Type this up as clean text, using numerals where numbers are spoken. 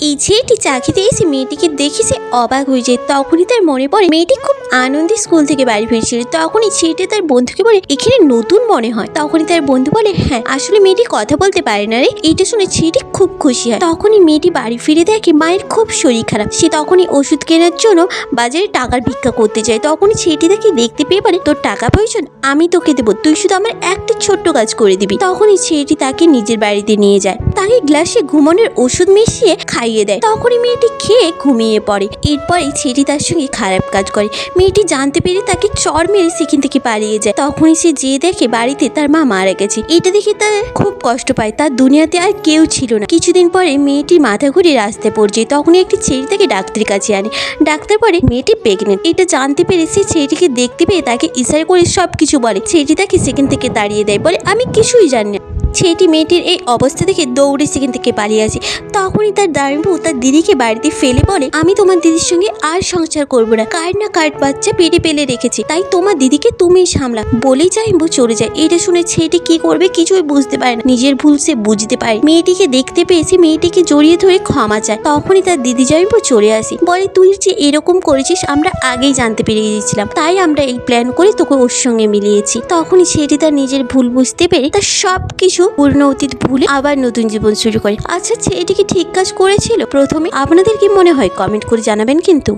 এই ছেলেটি চা খেতে এসে মেয়েটিকে দেখে সে অবাক হয়ে যায়। তখনই তার মনে পড়ে মেয়েটি খুব আনন্দে স্কুল থেকে বাড়ি ফিরছিল। তখনই ছেলেটি তার বন্ধুকে বলে এখানে নতুন মনে হয়। তখনই তার বন্ধু বলে হ্যাঁ আসলে মেয়েটি কথা বলতে পারে না রে। এইটা শুনে ছেলেটি খুব খুশি হয়। তখনই মেয়েটি বাড়ি ফিরে দেখে মায়ের খুব শরীর খারাপ। সে তখনই ওষুধ কেনার জন্য বাজারে টাকার ভিক্ষা করতে যায়। তখনই ছেলেটি তাকে দেখতে পেয়ে পারে তোর টাকা প্রয়োজন, আমি তোকে দেবো, তুই শুধু আমার একটা ছোট্ট কাজ করে দিবি। তখনই ছেলেটি তাকে নিজের বাড়িতে নিয়ে যায়, তাকে গ্লাসে ঘুমানোর ওষুধ মিশিয়ে খাইয়ে দেয়। তখনই মেয়েটি খেয়ে ঘুমিয়ে পড়ে। এরপরে ছেলেটি তার সঙ্গে খারাপ কাজ করে। মেয়েটি জানতে পেরে তাকে চর মেরে সেখান থেকে পালিয়ে যায়। তখনই সে যেয়ে দেখে বাড়িতে তার মা মারা গেছে। এটা দেখে তার খুব কষ্ট পায়, তার দুনিয়াতে আর কেউ ছিল না। কিছুদিন পরে মেয়েটি মাথা ঘুরে রাস্তায় পড়ছে। তখনই একটি ছেলে তাকে ডাক্তারের কাছে আনে। ডাক্তার পরে মেয়েটি প্রেগনেন্ট। এটা জানতে পেরে সে ছেলেটিকে দেখতে পেয়ে তাকে ইশারা করে সবকিছু বলে। ছেলেটি তাকে সেখান থেকে তাড়িয়ে দেয়, বলে আমি কিছুই জানি না। ছেলেটি মেয়েটির এই অবস্থা দেখে দৌড়ে সেখান থেকে পালিয়ে আসে। তখনই তার দাঁড়িয়ে তার দিদিকে বাড়িতে ফেলে বলে আমি তোমার দিদির সঙ্গে আর সংসার করবো না, কার না কার বাচ্চা পেটে পেলে রেখেছি, তাই তোমার দিদিকে তুমি সামলা। বলেই জাহিম্বু চলে যায়। এটা শুনে ছেলেটি কি করবে কিছুই বুঝতে পারে না। নিজের ভুল সে বুঝতে পারে। মেয়েটিকে দেখতে পেয়েছে, মেয়েটিকে জড়িয়ে ধরে ক্ষমা চায়। তখনই তার দিদি জাহিম্বু চলে আসে, বলে তুই যে এরকম করেছিস আমরা আগেই জানতে পেরে গিয়েছিলাম, তাই আমরা এই প্ল্যান করে তোকে ওর সঙ্গে মিলিয়েছি। তখনই ছেলেটি তার নিজের ভুল বুঝতে পেরে তার সবকিছু পুরনো অতীত ভুলে আবার নতুন জীবন শুরু করে। আচ্ছা ছেলেটি কি ঠিক কাজ করেছিল প্রথমে? আপনাদের কি মনে হয় কমেন্ট করে জানাবেন কিন্তু।